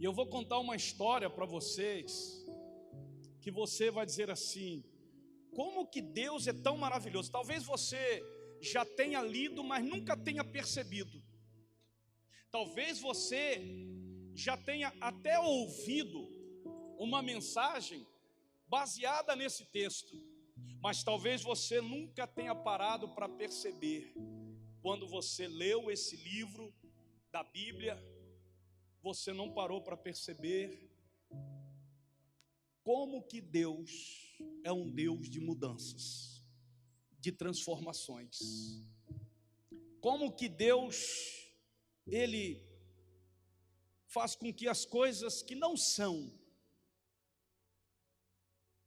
E eu vou contar uma história para vocês, que você vai dizer assim: como que Deus é tão maravilhoso? Talvez você já tenha lido, mas nunca tenha percebido. Talvez você já tenha até ouvido uma mensagem baseada nesse texto, mas talvez você nunca tenha parado para perceber. Quando você leu esse livro da Bíblia, você não parou para perceber como que Deus é um Deus de mudanças, de transformações. Como que Deus, Ele faz com que as coisas que não são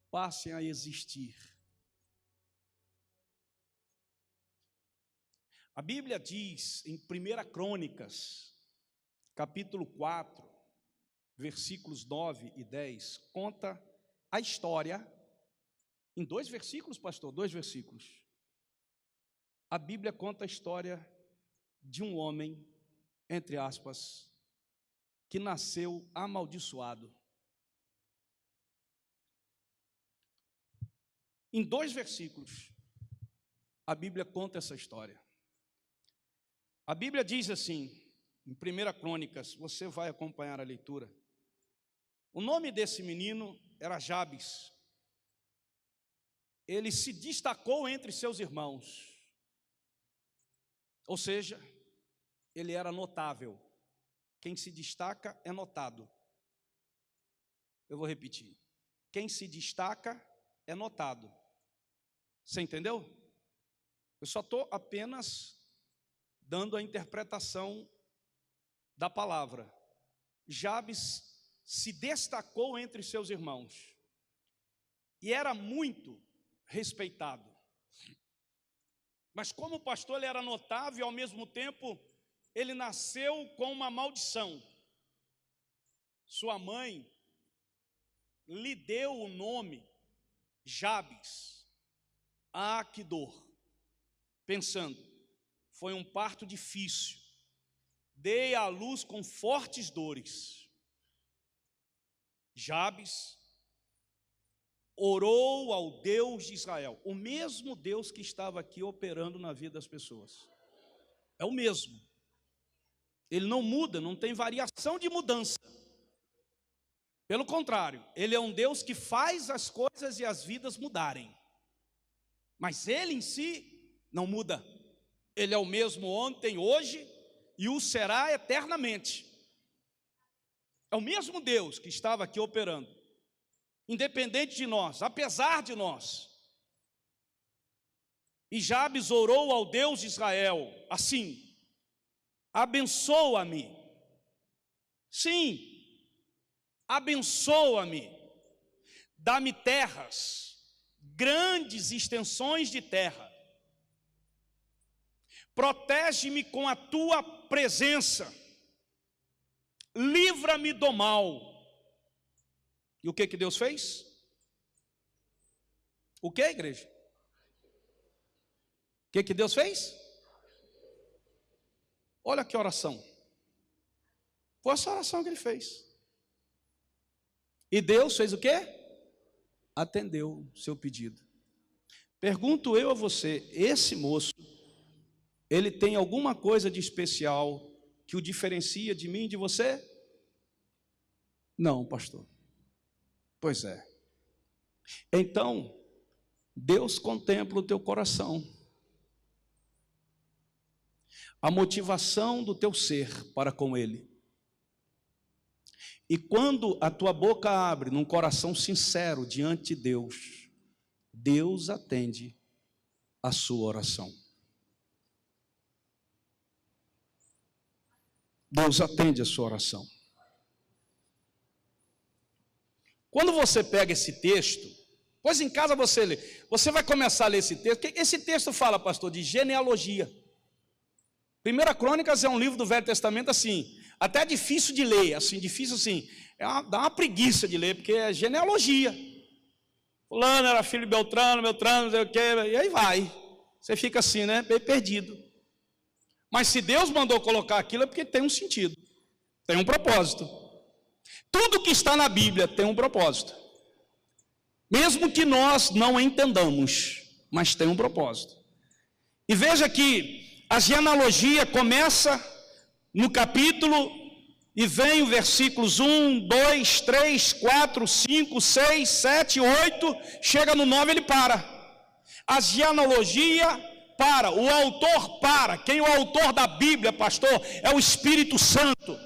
passem a existir. A Bíblia diz em 1 Crônicas, capítulo 4, versículos 9 e 10, conta a história, em 2 versículos, pastor, 2 versículos. A Bíblia conta a história de um homem, entre aspas, que nasceu amaldiçoado. Em 2 versículos, a Bíblia conta essa história. A Bíblia diz assim, em 1 Crônicas, você vai acompanhar a leitura. O nome desse menino era Jabes. Ele se destacou entre seus irmãos. Ou seja, ele era notável. Quem se destaca é notado. Eu vou repetir. Quem se destaca é notado. Você entendeu? Eu só estou apenas dando a interpretação da palavra. Jabes se destacou entre seus irmãos e era muito respeitado. Mas como pastor ele era notável e ao mesmo tempo ele nasceu com uma maldição. Sua mãe lhe deu o nome Jabes. Ah, que dor! Pensando, foi um parto difícil. Dei à luz com fortes dores. Jabes orou ao Deus de Israel, o mesmo Deus que estava aqui operando na vida das pessoas. É o mesmo. Ele não muda, não tem variação de mudança. Pelo contrário, Ele é um Deus que faz as coisas e as vidas mudarem. Mas Ele em si não muda. Ele é o mesmo ontem, hoje e o será eternamente. É o mesmo Deus que estava aqui operando, independente de nós, apesar de nós. E Jabes orou ao Deus de Israel assim: abençoa-me. Sim, abençoa-me. Dá-me terras, grandes extensões de terra. Protege-me com a tua presença. Livra-me do mal. E o que Deus fez? O que, igreja? O que Deus fez? Olha que oração. Foi essa oração que Ele fez. E Deus fez o quê? Atendeu o seu pedido. Pergunto eu a você, esse moço, ele tem alguma coisa de especial que o diferencia de mim e de você? Não, pastor. Pois é. Então, Deus contempla o teu coração, a motivação do teu ser para com Ele. E quando a tua boca abre num coração sincero diante de Deus, Deus atende a sua oração. Deus atende a sua oração. Quando você pega esse texto, pois em casa você lê, você vai começar a ler esse texto, porque esse texto fala, pastor, de genealogia. 1 Crônicas é um livro do Velho Testamento assim, até difícil de ler, assim, difícil assim, dá uma preguiça de ler, porque é genealogia. Fulano era filho de Beltrano, não sei o quê, e aí vai. Você fica assim, né, bem perdido. Mas se Deus mandou colocar aquilo é porque tem um sentido, tem um propósito. Tudo que está na Bíblia tem um propósito. Mesmo que nós não entendamos, mas tem um propósito. E veja que a genealogia começa no capítulo e vem o versículos 1, 2, 3, 4, 5, 6, 7, 8, chega no 9, ele para. A genealogia para, o autor para. Quem é o autor da Bíblia, pastor? É o Espírito Santo.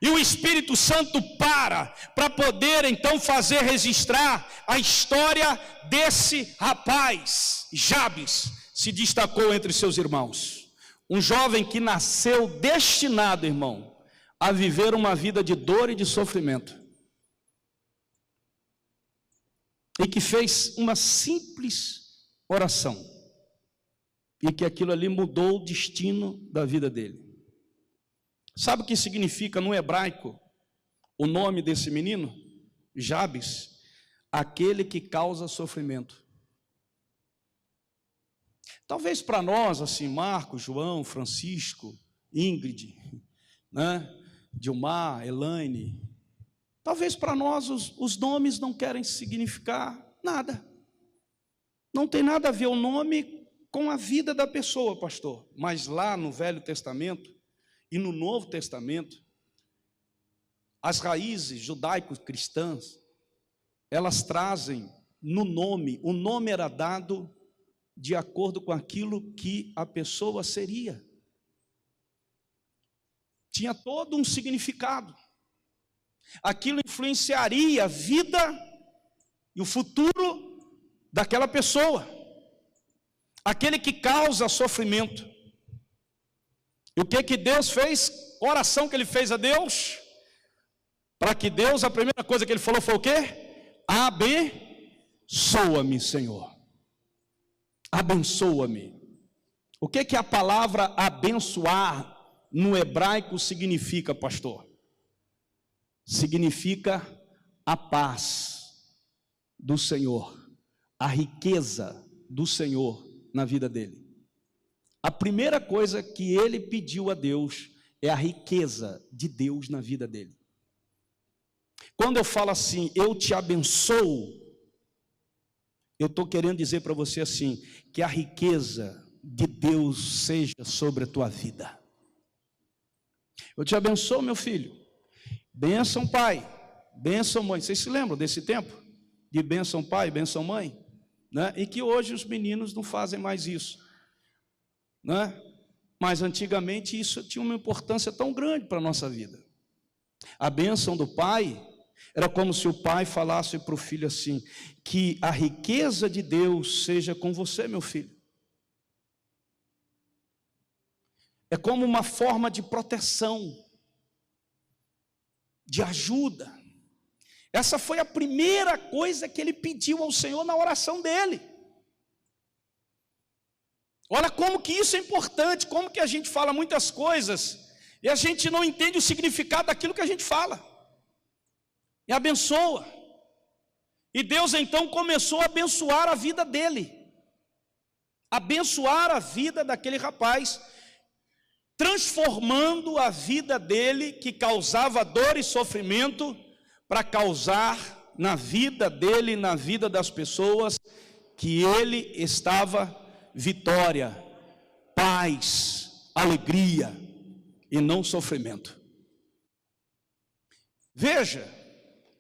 E o Espírito Santo para poder então fazer registrar a história desse rapaz. Jabes se destacou entre seus irmãos. Um jovem que nasceu destinado, irmão, a viver uma vida de dor e de sofrimento. E que fez uma simples oração. E que aquilo ali mudou o destino da vida dele. Sabe o que significa no hebraico o nome desse menino? Jabes, aquele que causa sofrimento. Talvez para nós, assim, Marcos, João, Francisco, Ingrid, né? Dilmar, Elaine, talvez para nós os nomes não querem significar nada. Não tem nada a ver o nome com a vida da pessoa, pastor. Mas lá no Velho Testamento e no Novo Testamento, as raízes judaico-cristãs, elas trazem no nome, o nome era dado de acordo com aquilo que a pessoa seria. Tinha todo um significado. Aquilo influenciaria a vida e o futuro daquela pessoa. Aquele que causa sofrimento. E o que Deus fez? A oração que ele fez a Deus, para que Deus, a primeira coisa que ele falou foi o quê? Abençoa-me, Senhor. Abençoa-me. O que a palavra abençoar no hebraico significa, pastor? Significa a paz do Senhor, a riqueza do Senhor na vida dele. A primeira coisa que ele pediu a Deus é a riqueza de Deus na vida dele. Quando eu falo assim, eu te abençoo, eu estou querendo dizer para você assim, que a riqueza de Deus seja sobre a tua vida. Eu te abençoo, meu filho. Bênção, pai. Bênção, mãe. Vocês se lembram desse tempo? De bênção, pai, bênção, mãe? Né? E que hoje os meninos não fazem mais isso. Né? Mas antigamente isso tinha uma importância tão grande para a nossa vida. A bênção do pai era como se o pai falasse para o filho assim, que a riqueza de Deus seja com você, meu filho. É como uma forma de proteção, de ajuda. Essa foi a primeira coisa que ele pediu ao Senhor na oração dele. Olha como que isso é importante, como que a gente fala muitas coisas e a gente não entende o significado daquilo que a gente fala. E abençoa. E Deus então começou a abençoar a vida dele. Abençoar a vida daquele rapaz, transformando a vida dele, que causava dor e sofrimento, para causar na vida dele, na vida das pessoas, que ele estava vitória, paz, alegria e não sofrimento. Veja,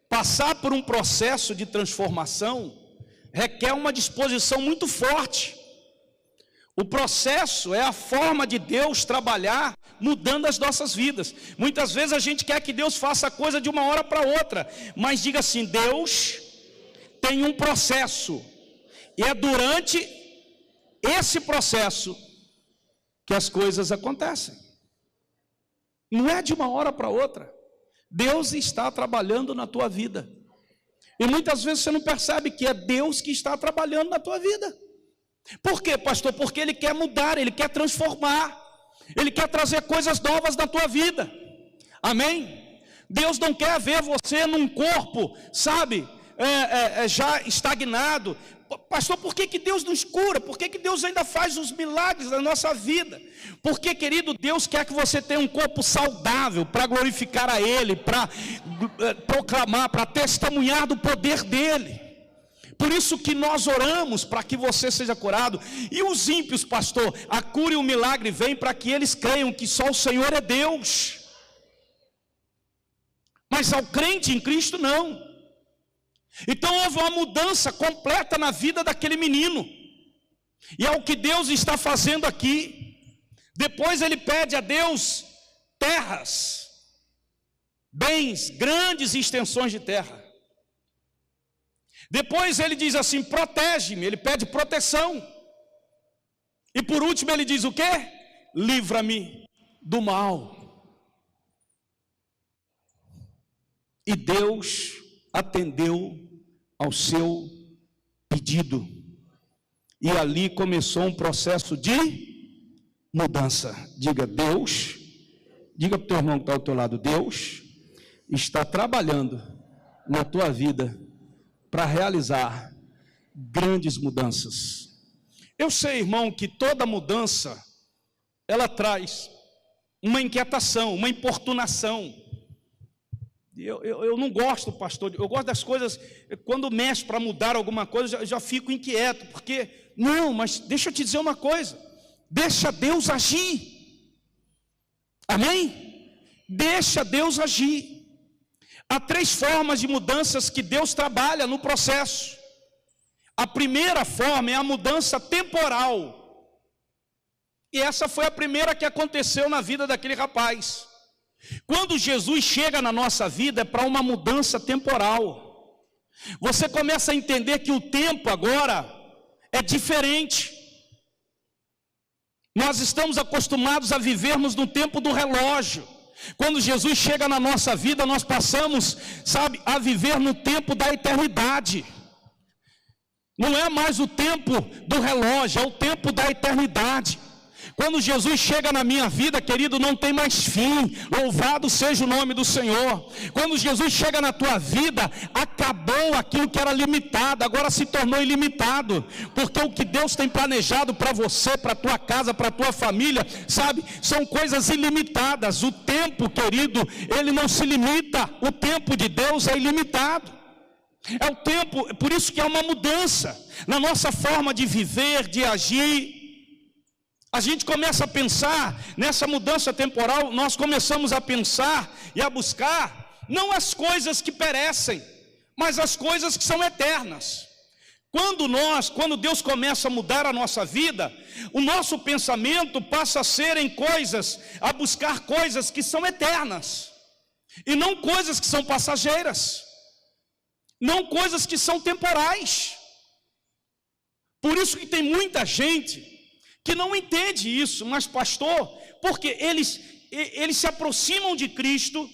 passar por um processo de transformação requer uma disposição muito forte. O processo é a forma de Deus trabalhar, mudando as nossas vidas. Muitas vezes a gente quer que Deus faça a coisa de uma hora para outra, mas diga assim, Deus tem um processo, e é durante esse processo que as coisas acontecem. Não é de uma hora para outra. Deus está trabalhando na tua vida. E muitas vezes você não percebe que é Deus que está trabalhando na tua vida. Por quê, pastor? Porque Ele quer mudar, Ele quer transformar, Ele quer trazer coisas novas na tua vida. Amém? Deus não quer ver você num corpo, sabe, já estagnado, Pastor, por que Deus nos cura? Por que Deus ainda faz os milagres na nossa vida? Porque, querido, Deus quer que você tenha um corpo saudável para glorificar a Ele, para proclamar, para testemunhar do poder dEle. Por isso que nós oramos para que você seja curado. E os ímpios, pastor, a cura e o milagre vêm para que eles creiam que só o Senhor é Deus. Mas ao crente em Cristo não. Então houve uma mudança completa na vida daquele menino. E é o que Deus está fazendo aqui. Depois ele pede a Deus terras, bens, grandes extensões de terra. Depois ele diz assim: protege-me, ele pede proteção. E por último ele diz o quê? Livra-me do mal. E Deus atendeu ao seu pedido. E ali começou um processo de mudança. Diga Deus, diga para o teu irmão que está ao teu lado: Deus está trabalhando na tua vida para realizar grandes mudanças. Eu sei, irmão, que toda mudança ela traz uma inquietação, uma importunação. Eu não gosto, pastor, eu gosto das coisas, quando mexe para mudar alguma coisa, eu já fico inquieto, porque, não, mas deixa eu te dizer uma coisa, deixa Deus agir, amém? Deixa Deus agir. Há 3 formas de mudanças que Deus trabalha no processo. A primeira forma é a mudança temporal, e essa foi a primeira que aconteceu na vida daquele rapaz. Quando Jesus chega na nossa vida é para uma mudança temporal. Você começa a entender que o tempo agora é diferente. Nós estamos acostumados a vivermos no tempo do relógio. Quando Jesus chega na nossa vida, nós passamos, a viver no tempo da eternidade. Não é mais o tempo do relógio, é o tempo da eternidade. Quando Jesus chega na minha vida, querido, não tem mais fim. Louvado seja o nome do Senhor. Quando Jesus chega na tua vida, acabou aquilo que era limitado, agora se tornou ilimitado. Porque o que Deus tem planejado para você, para a tua casa, para a tua família, são coisas ilimitadas. O tempo, querido, ele não se limita. O tempo de Deus é ilimitado. É o tempo, por isso que há uma mudança na nossa forma de viver, de agir. A gente começa a pensar nessa mudança temporal, nós começamos a pensar e a buscar não as coisas que perecem, mas as coisas que são eternas. Quando Deus começa a mudar a nossa vida, o nosso pensamento passa a ser em coisas, a buscar coisas que são eternas, e não coisas que são passageiras, não coisas que são temporais. Por isso que tem muita gente que não entende isso, mas pastor, porque eles se aproximam de Cristo,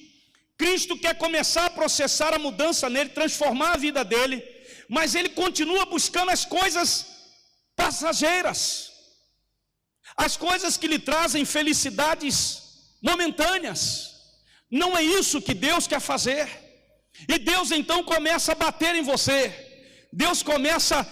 Cristo quer começar a processar a mudança nele, transformar a vida dele, mas ele continua buscando as coisas passageiras, as coisas que lhe trazem felicidades momentâneas. Não é isso que Deus quer fazer, e Deus então começa a bater em você. Deus começa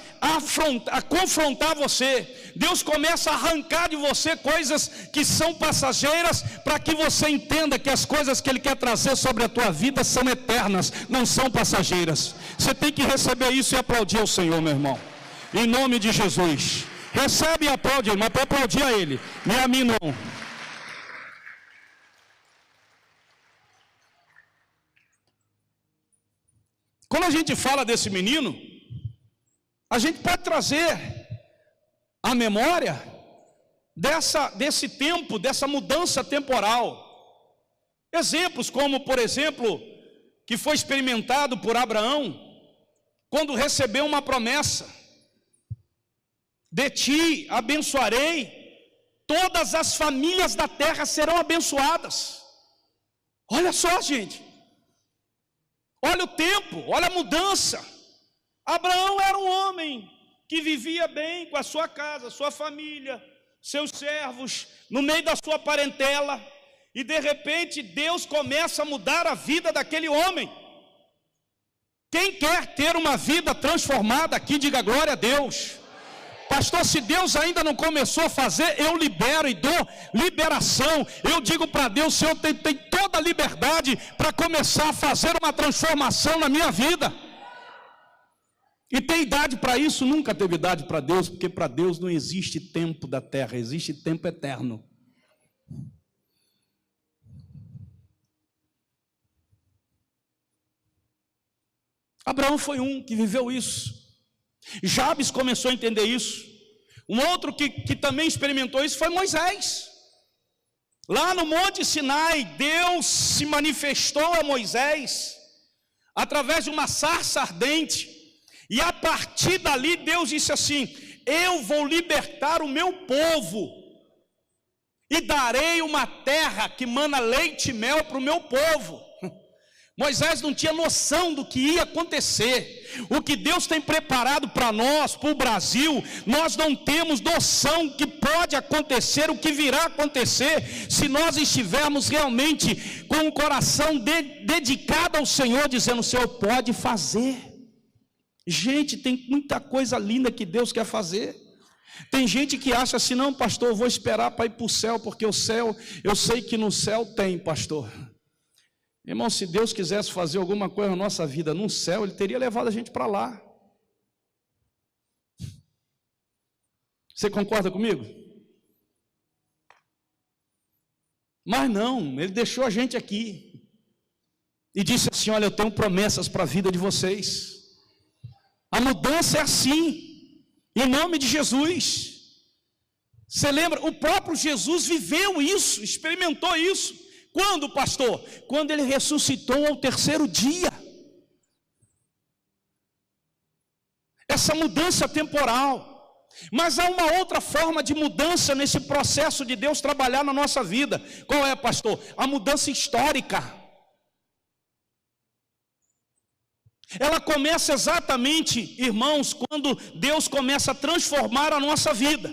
a confrontar você. Deus começa a arrancar de você coisas que são passageiras, para que você entenda que as coisas que Ele quer trazer sobre a tua vida são eternas, não são passageiras. Você tem que receber isso e aplaudir ao Senhor, meu irmão, em nome de Jesus. Recebe e aplaude, mas para aplaudir a Ele, nem a mim não. Quando a gente fala desse menino, a gente pode trazer a memória desse tempo, dessa mudança temporal. Exemplos como, por exemplo, que foi experimentado por Abraão, quando recebeu uma promessa: de ti abençoarei, todas as famílias da terra serão abençoadas. Olha só, gente, olha o tempo, olha a mudança. Abraão era um homem que vivia bem com a sua casa, sua família, seus servos, no meio da sua parentela, e de repente Deus começa a mudar a vida daquele homem. Quem quer ter uma vida transformada aqui, diga glória a Deus. Pastor, se Deus ainda não começou a fazer, eu libero e dou liberação. Eu digo para Deus, Senhor, tem toda a liberdade para começar a fazer uma transformação na minha vida. E tem idade para isso? Nunca teve idade para Deus, porque para Deus não existe tempo da terra, existe tempo eterno. Abraão foi um que viveu isso. Jabes começou a entender isso. Um outro que também experimentou isso foi Moisés. Lá no Monte Sinai, Deus se manifestou a Moisés através de uma sarça ardente. E a partir dali Deus disse assim: eu vou libertar o meu povo e darei uma terra que mana leite e mel para o meu povo. Moisés não tinha noção do que ia acontecer. O que Deus tem preparado para nós, para o Brasil, nós não temos noção que pode acontecer, o que virá acontecer, se nós estivermos realmente com o coração dedicado ao Senhor, dizendo: o Senhor pode fazer. Gente, tem muita coisa linda que Deus quer fazer. Tem gente que acha assim: não, pastor, eu vou esperar para ir para o céu, porque o céu, eu sei que no céu tem, pastor. Irmão, se Deus quisesse fazer alguma coisa na nossa vida no céu, Ele teria levado a gente para lá. Você concorda comigo? Mas não, Ele deixou a gente aqui e disse assim: olha, eu tenho promessas para a vida de vocês. A mudança é assim, em nome de Jesus. Você lembra? O próprio Jesus viveu isso, experimentou isso. Quando, pastor? Quando ele ressuscitou ao terceiro dia. Essa mudança temporal. Mas há uma outra forma de mudança nesse processo de Deus trabalhar na nossa vida. Qual é, pastor? A mudança histórica. Ela começa exatamente, irmãos, quando Deus começa a transformar a nossa vida.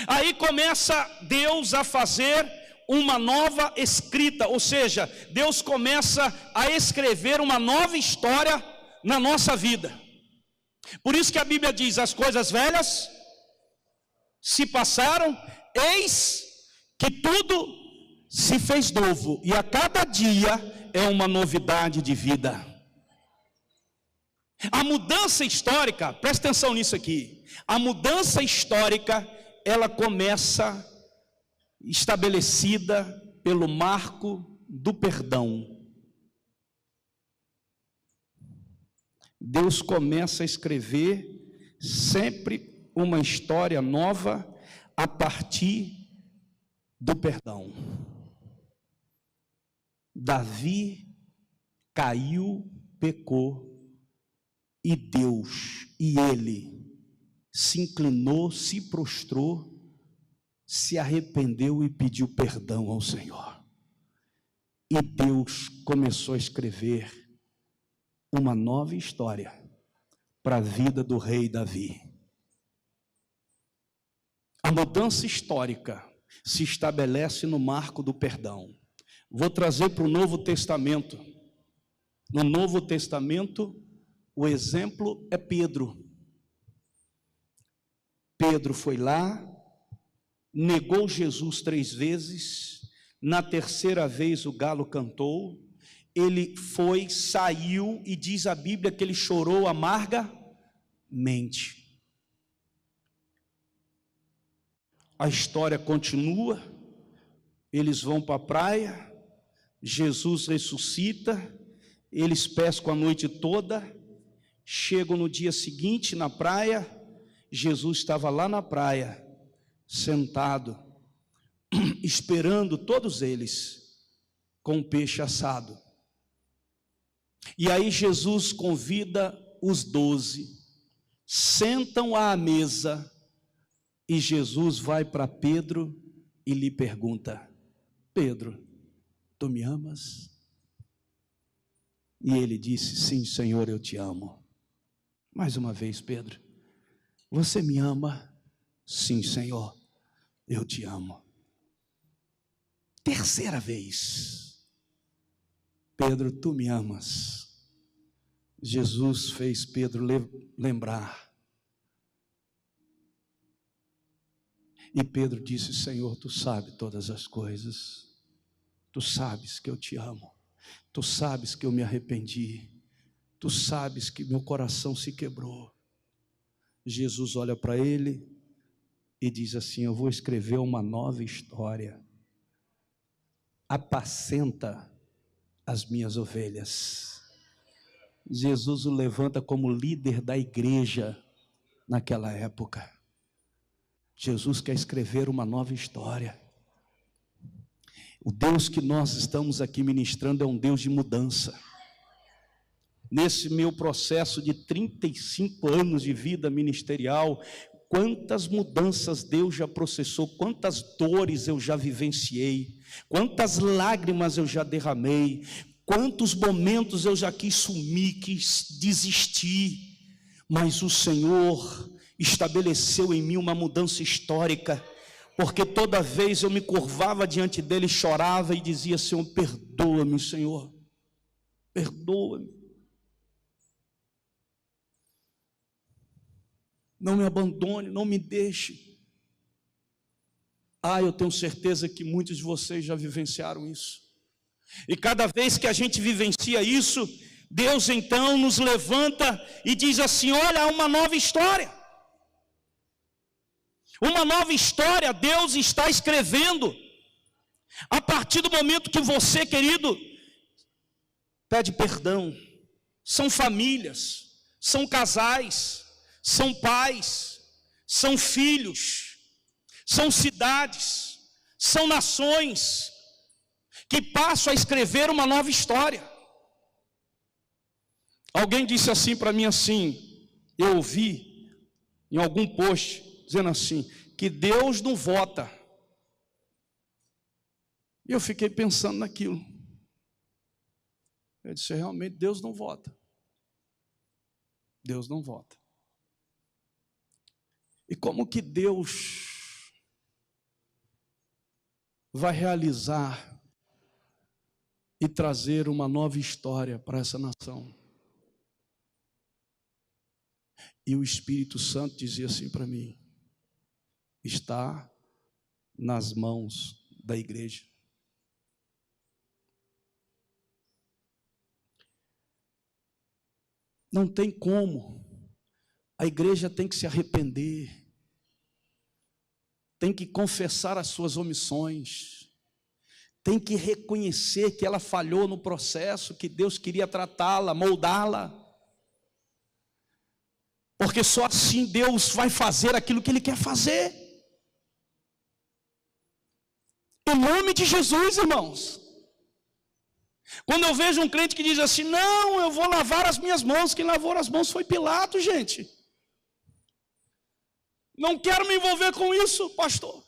Aí começa Deus a fazer uma nova escrita, ou seja, Deus começa a escrever uma nova história na nossa vida. Por isso que a Bíblia diz: as coisas velhas se passaram, eis que tudo se fez novo, e a cada dia é uma novidade de vida. A mudança histórica, presta atenção nisso aqui, a mudança histórica, ela começa estabelecida pelo marco do perdão. Deus começa a escrever sempre uma história nova a partir do perdão. Davi caiu, pecou, e Deus, e ele se inclinou, se prostrou, se arrependeu e pediu perdão ao Senhor. E Deus começou a escrever uma nova história para a vida do rei Davi. A mudança histórica se estabelece no marco do perdão. Vou trazer para o Novo Testamento. No Novo Testamento, o exemplo é Pedro. Pedro foi lá, negou Jesus 3 vezes, na terceira vez o galo cantou, ele foi, saiu, e diz a Bíblia que ele chorou amargamente. A história continua, eles vão para a praia, Jesus ressuscita, eles pescam a noite toda, chegam no dia seguinte na praia, Jesus estava lá na praia, sentado, esperando todos eles, com peixe assado. E aí Jesus convida os 12, sentam à mesa, e Jesus vai para Pedro e lhe pergunta: Pedro, tu me amas? E ele disse: sim, Senhor, eu te amo. Mais uma vez, Pedro, você me ama? Sim, Senhor, eu te amo. Terceira vez, Pedro, tu me amas. Jesus fez Pedro lembrar. E Pedro disse: Senhor, tu sabes todas as coisas. Tu sabes que eu te amo. Tu sabes que eu me arrependi. Tu sabes que meu coração se quebrou. Jesus olha para ele e diz assim: eu vou escrever uma nova história. Apacenta as minhas ovelhas. Jesus o levanta como líder da igreja naquela época. Jesus quer escrever uma nova história. O Deus que nós estamos aqui ministrando é um Deus de mudança. Nesse meu processo de 35 anos de vida ministerial, quantas mudanças Deus já processou, quantas dores eu já vivenciei, quantas lágrimas eu já derramei, quantos momentos eu já quis sumir, quis desistir, mas o Senhor estabeleceu em mim uma mudança histórica, porque toda vez eu me curvava diante dele, chorava e dizia: Senhor, perdoa-me, Senhor, perdoa-me. Não me abandone, não me deixe. Eu tenho certeza que muitos de vocês já vivenciaram isso. E cada vez que a gente vivencia isso, Deus então nos levanta e diz assim: olha, há uma nova história. Uma nova história Deus está escrevendo. A partir do momento que você, querido, pede perdão. São famílias, são casais, são pais, são filhos, são cidades, são nações que passam a escrever uma nova história. Alguém disse assim para mim assim, eu ouvi em algum post dizendo assim, que Deus não vota. E eu fiquei pensando naquilo. Eu disse: realmente Deus não vota. Deus não vota. E como que Deus vai realizar e trazer uma nova história para essa nação? E o Espírito Santo dizia assim para mim: está nas mãos da igreja. Não tem como. A igreja tem que se arrepender, tem que confessar as suas omissões, tem que reconhecer que ela falhou no processo, que Deus queria tratá-la, moldá-la, porque só assim Deus vai fazer aquilo que Ele quer fazer. Em nome de Jesus, irmãos. Quando eu vejo um crente que diz assim: não, eu vou lavar as minhas mãos, quem lavou as mãos foi Pilatos, gente. Não quero me envolver com isso, pastor.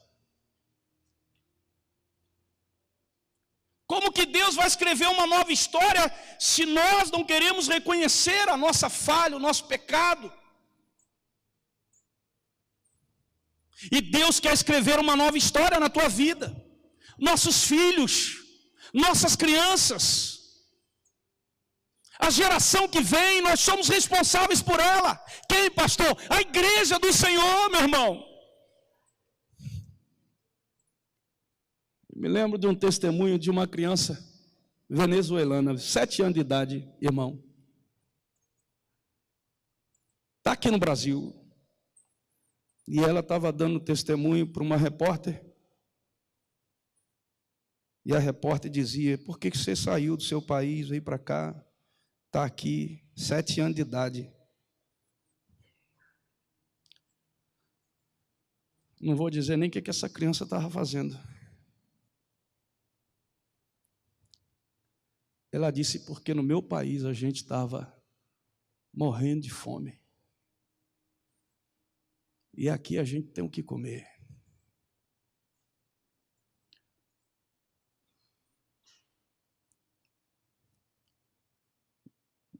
Como que Deus vai escrever uma nova história se nós não queremos reconhecer a nossa falha, o nosso pecado? E Deus quer escrever uma nova história na tua vida. Nossos filhos, nossas crianças, a geração que vem, nós somos responsáveis por ela. Quem, pastor? A igreja do Senhor, meu irmão. Me lembro de um testemunho de uma criança venezuelana, 7 anos de idade, irmão. Está aqui no Brasil. E ela estava dando testemunho para uma repórter. E a repórter dizia: por que você saiu do seu país, veio para cá? Está aqui, 7 anos de idade. Não vou dizer nem o que essa criança estava fazendo. Ela disse: porque no meu país a gente estava morrendo de fome. E aqui a gente tem o que comer.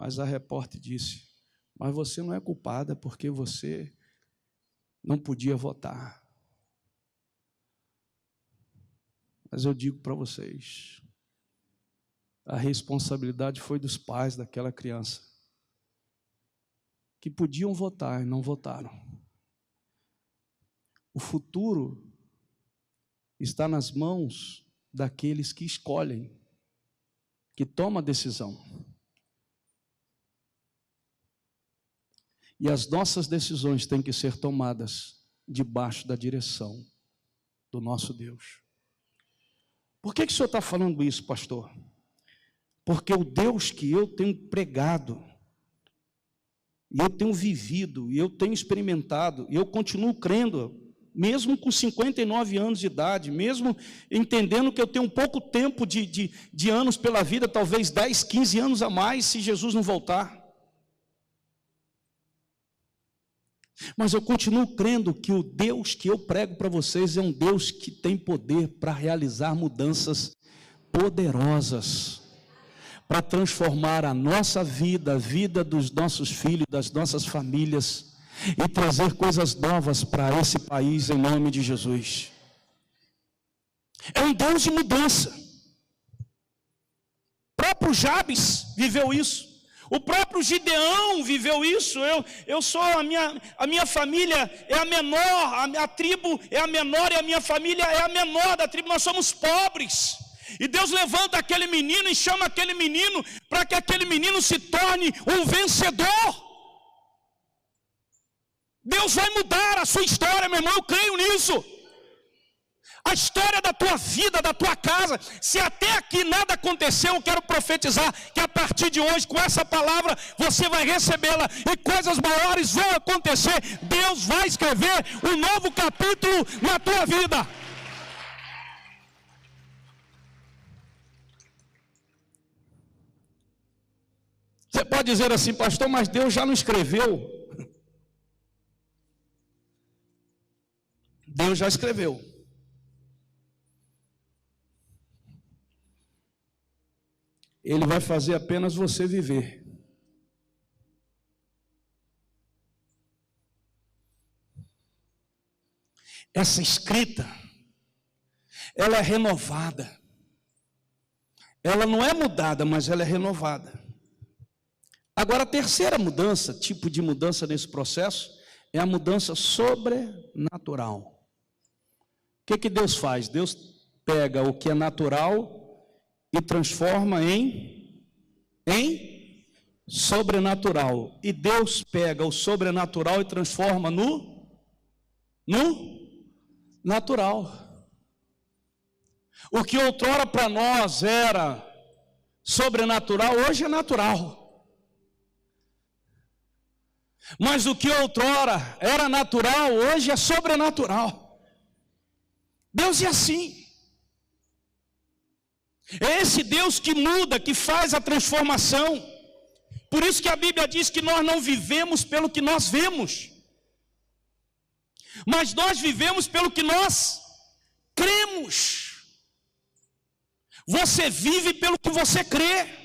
Mas a repórter disse: mas você não é culpada porque você não podia votar. Mas eu digo para vocês, a responsabilidade foi dos pais daquela criança, que podiam votar e não votaram. O futuro está nas mãos daqueles que escolhem, que tomam a decisão. E as nossas decisões têm que ser tomadas debaixo da direção do nosso Deus. Por que o senhor está falando isso, pastor? Porque o Deus que eu tenho pregado, e eu tenho vivido, e eu tenho experimentado, e eu continuo crendo, mesmo com 59 anos de idade, mesmo entendendo que eu tenho um pouco tempo de anos pela vida, talvez 10, 15 anos a mais, se Jesus não voltar. Mas eu continuo crendo que o Deus que eu prego para vocês é um Deus que tem poder para realizar mudanças poderosas, para transformar a nossa vida, a vida dos nossos filhos, das nossas famílias, e trazer coisas novas para esse país em nome de Jesus. É um Deus de mudança. O próprio Jabes viveu isso. O próprio Gideão viveu isso. Eu sou a minha família é a menor, a tribo é a menor e a minha família é a menor da tribo. Nós somos pobres. E Deus levanta aquele menino e chama aquele menino para que aquele menino se torne um vencedor. Deus vai mudar a sua história, meu irmão, eu creio nisso. A história da tua vida, da tua casa. Se até aqui nada aconteceu, eu quero profetizar que a partir de hoje, com essa palavra, você vai recebê-la e coisas maiores vão acontecer. Deus vai escrever um novo capítulo na tua vida. Você pode dizer assim, pastor, mas Deus já não escreveu. Deus já escreveu. Ele vai fazer apenas você viver. Essa escrita, ela é renovada. Ela não é mudada, mas ela é renovada. Agora, a terceira mudança, tipo de mudança nesse processo, é a mudança sobrenatural. O que Deus faz? Deus pega o que é natural e transforma em sobrenatural. E Deus pega o sobrenatural e transforma no natural. O que outrora para nós era sobrenatural, hoje é natural. Mas o que outrora era natural, hoje é sobrenatural. Deus é assim. É esse Deus que muda, que faz a transformação. Por isso que a Bíblia diz que nós não vivemos pelo que nós vemos, mas nós vivemos pelo que nós cremos. Você vive pelo que você crê.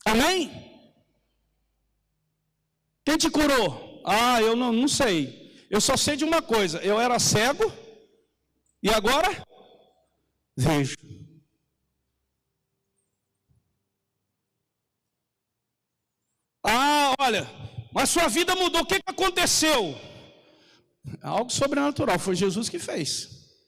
Amém? Quem te curou? Ah, eu não sei. Eu só sei de uma coisa. Eu era cego e agora vejo. Ah, olha, mas sua vida mudou. O que aconteceu? Algo sobrenatural. Foi Jesus que fez.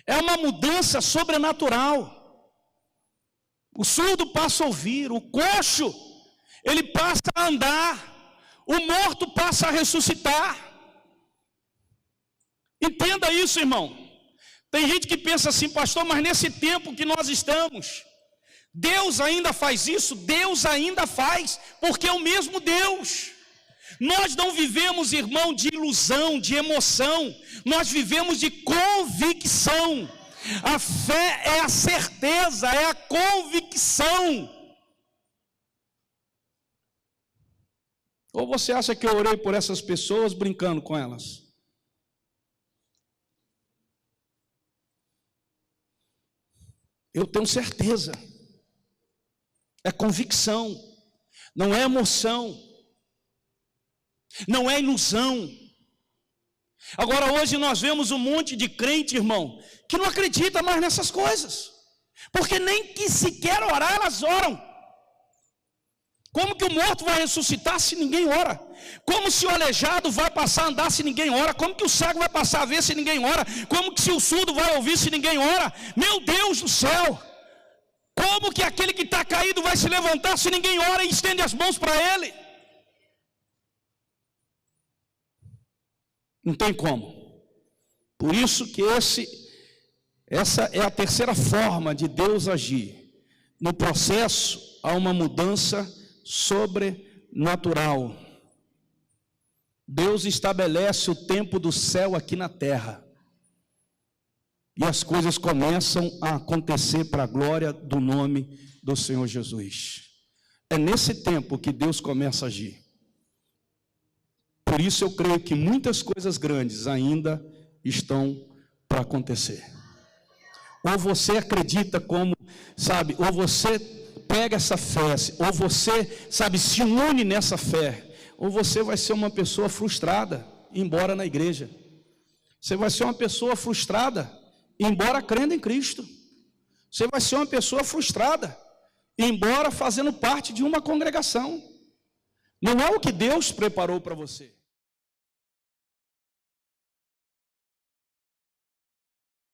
É uma mudança sobrenatural. O surdo passa a ouvir, o coxo, ele passa a andar, o morto passa a ressuscitar. Entenda isso, irmão. Tem gente que pensa assim, pastor, mas nesse tempo que nós estamos, Deus ainda faz isso? Deus ainda faz, porque é o mesmo Deus. Nós não vivemos, irmão, de ilusão, de emoção, nós vivemos de convicção. A fé é a certeza, é a convicção. Ou você acha que eu orei por essas pessoas brincando com elas? Eu tenho certeza. É convicção, não é emoção. não é ilusão. Agora hoje nós vemos um monte de crente, irmão, que não acredita mais nessas coisas, porque nem que sequer orar elas oram. Como que o morto vai ressuscitar se ninguém ora? Como se o aleijado vai passar a andar se ninguém ora? Como que o cego vai passar a ver se ninguém ora? Como que se o surdo vai ouvir se ninguém ora? Meu Deus do céu! Como que aquele que está caído vai se levantar se ninguém ora e estende as mãos para ele? Não tem como. Por isso que essa é a terceira forma de Deus agir. No processo há uma mudança sobrenatural. Deus estabelece o tempo do céu aqui na terra. E as coisas começam a acontecer para a glória do nome do Senhor Jesus. É nesse tempo que Deus começa a agir. Por isso eu creio que muitas coisas grandes ainda estão para acontecer. Ou você acredita como, sabe, ou você pega essa fé, ou você, sabe, se une nessa fé, ou você vai ser uma pessoa frustrada, embora na igreja. Você vai ser uma pessoa frustrada, embora crendo em Cristo. Você vai ser uma pessoa frustrada, embora fazendo parte de uma congregação. Não é o que Deus preparou para você.